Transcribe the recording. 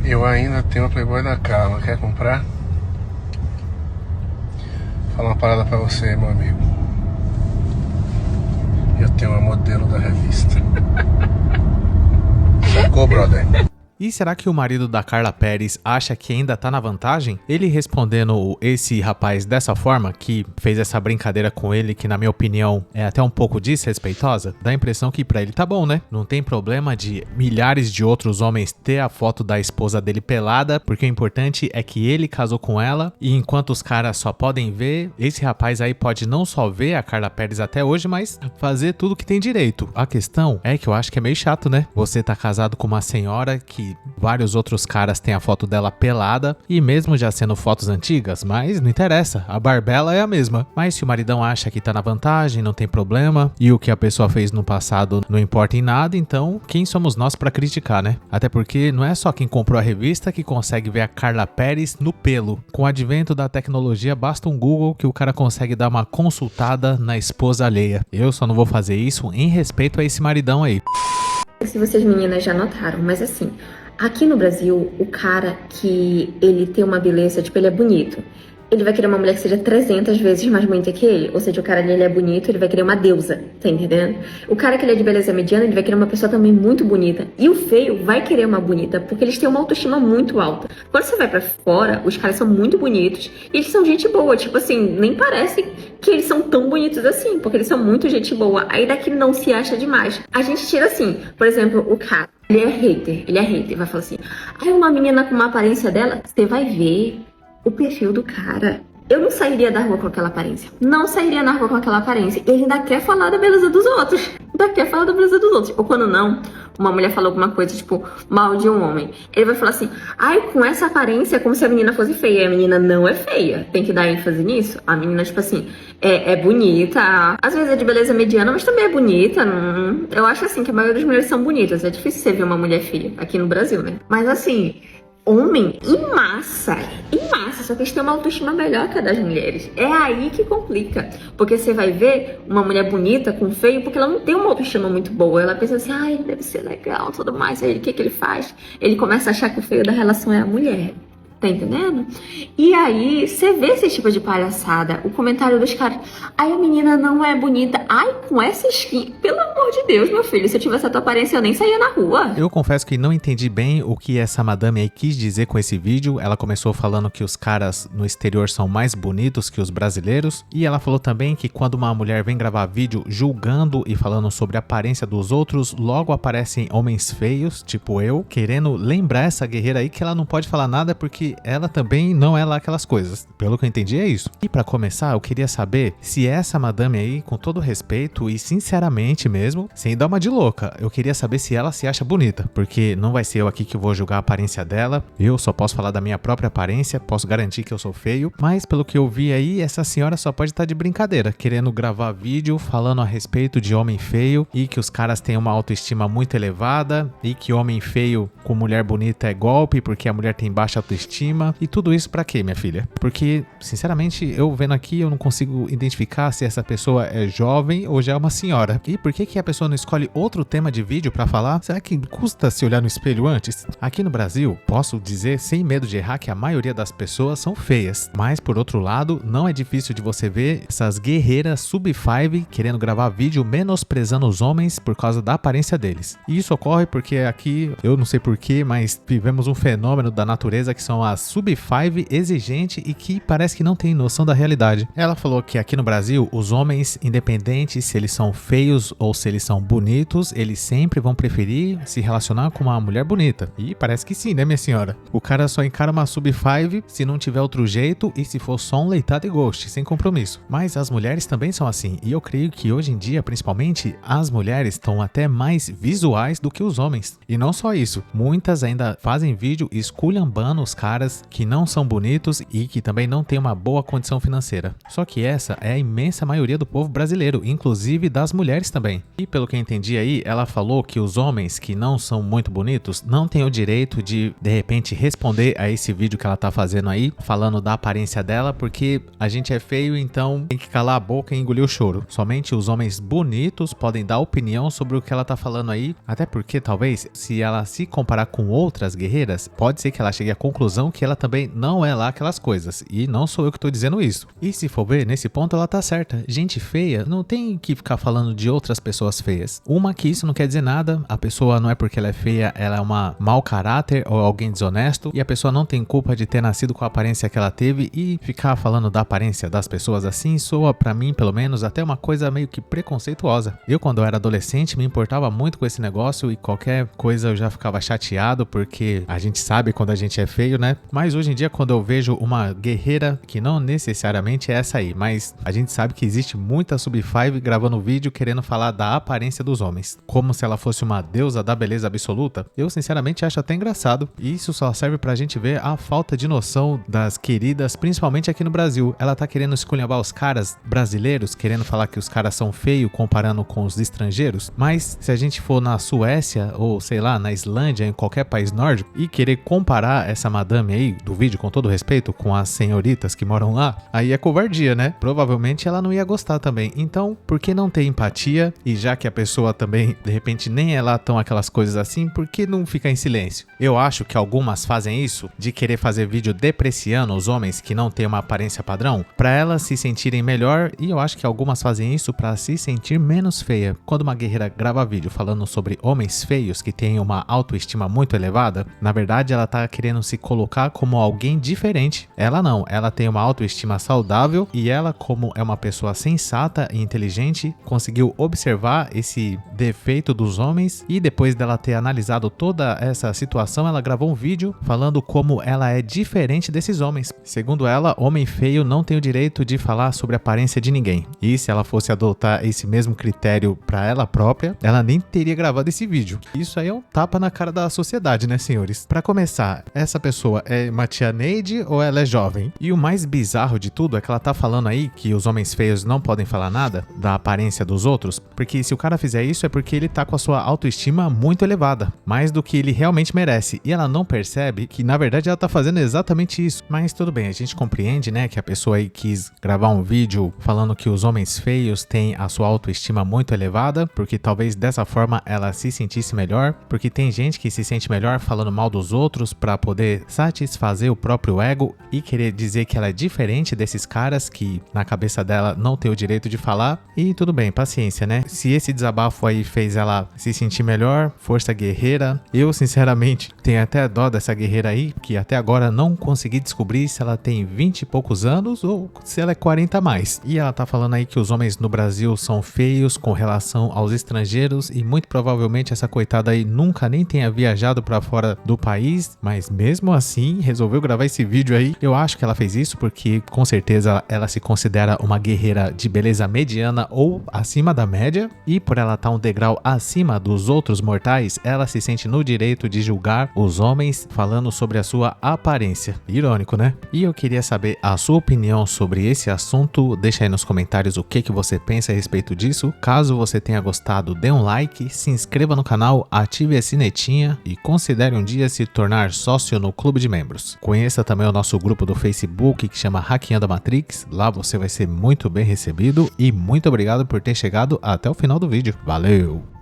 Eu ainda tenho a Playboy da Carla, quer comprar? Vou falar uma parada pra você, meu amigo. Eu tenho uma modelo da revista. Sacou, brother? E será que o marido da Carla Perez acha que ainda tá na vantagem? Ele respondendo esse rapaz dessa forma, que fez essa brincadeira com ele, que na minha opinião é até um pouco desrespeitosa, dá a impressão que pra ele tá bom, né? Não tem problema de milhares de outros homens ter a foto da esposa dele pelada, porque o importante é que ele casou com ela, e enquanto os caras só podem ver, esse rapaz aí pode não só ver a Carla Perez até hoje, mas fazer tudo que tem direito. A questão é que eu acho que é meio chato, né? Você tá casado com uma senhora que vários outros caras têm a foto dela pelada, e mesmo já sendo fotos antigas, mas não interessa, a barbela é a mesma. Mas se o maridão acha que tá na vantagem, não tem problema, e o que a pessoa fez no passado não importa em nada, então quem somos nós pra criticar, né? Até porque não é só quem comprou a revista que consegue ver a Carla Perez no pelo. Com o advento da tecnologia, basta um Google que o cara consegue dar uma consultada na esposa alheia. Eu só não vou fazer isso em respeito a esse maridão aí. Se vocês meninas já notaram, mas assim, aqui no Brasil, o cara que ele tem uma beleza, tipo, ele é bonito, ele vai querer uma mulher que seja 300 vezes mais bonita que ele. Ou seja, o cara ali, ele é bonito, ele vai querer uma deusa, tá entendendo? O cara que ele é de beleza mediana, ele vai querer uma pessoa também muito bonita. E o feio vai querer uma bonita, porque eles têm uma autoestima muito alta. Quando você vai pra fora, os caras são muito bonitos e eles são gente boa. Tipo assim, nem parece que eles são tão bonitos assim, porque eles são muito gente boa. Aí daqui não se acha demais. A gente tira assim, por exemplo, o cara, ele é hater, vai falar assim, aí uma menina com uma aparência dela, você vai ver o perfil do cara. Eu não sairia da rua com aquela aparência. Não sairia na rua com aquela aparência. Ele ainda quer falar da beleza dos outros. Ou quando não, uma mulher falou alguma coisa, tipo, mal de um homem. Ele vai falar assim, ai, com essa aparência é como se a menina fosse feia. E a menina não é feia. Tem que dar ênfase nisso. A menina, tipo assim, é bonita. Às vezes é de beleza mediana, mas também é bonita. Eu acho assim que a maioria das mulheres são bonitas. É difícil você ver uma mulher feia aqui no Brasil, né? Mas assim, homem em massa, só que eles têm uma autoestima melhor que a das mulheres. É aí que complica, porque você vai ver uma mulher bonita com feio, porque ela não tem uma autoestima muito boa, ela pensa assim, ai, deve ser legal, tudo mais. Aí o que ele faz? Ele começa a achar que o feio da relação é a mulher. Tá entendendo? E aí, você vê esse tipo de palhaçada. O comentário dos caras, ai, a menina não é bonita. Ai, com essa skin, pelo amor de Deus, meu filho, se eu tivesse a tua aparência, eu nem saía na rua. Eu confesso que não entendi bem o que essa madame aí quis dizer com esse vídeo. Ela começou falando que os caras no exterior são mais bonitos que os brasileiros. E ela falou também que quando uma mulher vem gravar vídeo julgando e falando sobre a aparência dos outros, logo aparecem homens feios, tipo eu, querendo lembrar essa guerreira aí que ela não pode falar nada porque ela também não é lá aquelas coisas. Pelo que eu entendi é isso. E pra começar, eu queria saber se essa madame aí, com todo respeito e sinceramente mesmo, sem dar uma de louca, eu queria saber se ela se acha bonita, porque não vai ser eu aqui que vou julgar a aparência dela. Eu só posso falar da minha própria aparência, posso garantir que eu sou feio, mas pelo que eu vi aí, essa senhora só pode estar de brincadeira, querendo gravar vídeo falando a respeito de homem feio e que os caras têm uma autoestima muito elevada e que homem feio com mulher bonita é golpe porque a mulher tem baixa autoestima. E tudo isso pra quê, minha filha? Porque, sinceramente, eu vendo aqui, eu não consigo identificar se essa pessoa é jovem ou já é uma senhora. E por que a pessoa não escolhe outro tema de vídeo pra falar? Será que custa se olhar no espelho antes? Aqui no Brasil, posso dizer sem medo de errar que a maioria das pessoas são feias. Mas, por outro lado, não é difícil de você ver essas guerreiras sub-5 querendo gravar vídeo menosprezando os homens por causa da aparência deles. E isso ocorre porque aqui, eu não sei porquê, mas vivemos um fenômeno da natureza que são as sub-5 exigente e que parece que não tem noção da realidade. Ela falou que aqui no Brasil, os homens, independente se eles são feios ou se eles são bonitos, eles sempre vão preferir se relacionar com uma mulher bonita. E parece que sim, né, minha senhora? O cara só encara uma sub-5 se não tiver outro jeito e se for só um leitado e ghost, sem compromisso. Mas as mulheres também são assim, e eu creio que hoje em dia, principalmente, as mulheres estão até mais visuais do que os homens. E não só isso, muitas ainda fazem vídeo esculhambando os caras caras que não são bonitos e que também não têm uma boa condição financeira. Só que essa é a imensa maioria do povo brasileiro, inclusive das mulheres também. E pelo que eu entendi aí, ela falou que os homens que não são muito bonitos não têm o direito de repente, responder a esse vídeo que ela tá fazendo aí, falando da aparência dela, porque a gente é feio, então tem que calar a boca e engolir o choro. Somente os homens bonitos podem dar opinião sobre o que ela tá falando aí, até porque talvez, se ela se comparar com outras guerreiras, pode ser que ela chegue à conclusão que ela também não é lá aquelas coisas, e não sou eu que tô dizendo isso. E se for ver, nesse ponto ela tá certa. Gente feia não tem que ficar falando de outras pessoas feias. Uma, que isso não quer dizer nada, a pessoa não é porque ela é feia, ela é uma mau caráter ou alguém desonesto, e a pessoa não tem culpa de ter nascido com a aparência que ela teve, e ficar falando da aparência das pessoas assim soa pra mim, pelo menos, até uma coisa meio que preconceituosa. Eu, quando eu era adolescente, me importava muito com esse negócio, e qualquer coisa eu já ficava chateado, porque a gente sabe quando a gente é feio, né? Mas hoje em dia, quando eu vejo uma guerreira, que não necessariamente é essa aí, mas a gente sabe que existe muita sub-5 gravando vídeo querendo falar da aparência dos homens, como se ela fosse uma deusa da beleza absoluta, eu sinceramente acho até engraçado. E isso só serve pra gente ver a falta de noção das queridas, principalmente aqui no Brasil. Ela tá querendo esculhambar os caras brasileiros, querendo falar que os caras são feios comparando com os estrangeiros, mas se a gente for na Suécia ou sei lá, na Islândia, em qualquer país nórdico, e querer comparar essa madame aí do vídeo, com todo respeito, com as senhoritas que moram lá, aí é covardia, né? Provavelmente ela não ia gostar também. Então, por que não ter empatia? E já que a pessoa também, de repente, nem é lá tão aquelas coisas assim, por que não ficar em silêncio? Eu acho que algumas fazem isso de querer fazer vídeo depreciando os homens que não têm uma aparência padrão, pra elas se sentirem melhor, e eu acho que algumas fazem isso pra se sentir menos feia. Quando uma guerreira grava vídeo falando sobre homens feios que têm uma autoestima muito elevada, na verdade ela tá querendo se colocar como alguém diferente. Ela não, ela tem uma autoestima saudável, e ela, como é uma pessoa sensata e inteligente, conseguiu observar esse defeito dos homens, e depois dela ter analisado toda essa situação, ela gravou um vídeo falando como ela é diferente desses homens. Segundo ela, homem feio não tem o direito de falar sobre a aparência de ninguém. E se ela fosse adotar esse mesmo critério pra ela própria, ela nem teria gravado esse vídeo. Isso aí é um tapa na cara da sociedade, né, senhores? Pra começar, essa pessoa é uma tia Neide ou ela é jovem? E o mais bizarro de tudo é que ela tá falando aí que os homens feios não podem falar nada da aparência dos outros, porque se o cara fizer isso é porque ele tá com a sua autoestima muito elevada, mais do que ele realmente merece, e ela não percebe que na verdade ela tá fazendo exatamente isso. Mas tudo bem, a gente compreende, né, que a pessoa aí quis gravar um vídeo falando que os homens feios têm a sua autoestima muito elevada, porque talvez dessa forma ela se sentisse melhor, porque tem gente que se sente melhor falando mal dos outros pra poder satisfazer o próprio ego e querer dizer que ela é diferente desses caras que na cabeça dela não tem o direito de falar. E tudo bem, paciência, né? Se esse desabafo aí fez ela se sentir melhor, força guerreira. Eu sinceramente tenho até dó dessa guerreira aí, que até agora não consegui descobrir se ela tem 20 e poucos anos ou se ela é 40 a mais. E ela tá falando aí que os homens no Brasil são feios com relação aos estrangeiros, e muito provavelmente essa coitada aí nunca nem tenha viajado pra fora do país, mas mesmo assim resolveu gravar esse vídeo aí. Eu acho que ela fez isso porque com certeza ela se considera uma guerreira de beleza mediana ou acima da média, e por ela estar um degrau acima dos outros mortais, ela se sente no direito de julgar os homens falando sobre a sua aparência. Irônico, né? E eu queria saber a sua opinião sobre esse assunto. Deixa aí nos comentários o que você pensa a respeito disso. Caso você tenha gostado, dê um like, se inscreva no canal, ative a sinetinha e considere um dia se tornar sócio no clube de membros. Conheça também o nosso grupo do Facebook que chama Hackeando a Matrix. Lá você vai ser muito bem recebido, e muito obrigado por ter chegado até o final do vídeo. Valeu!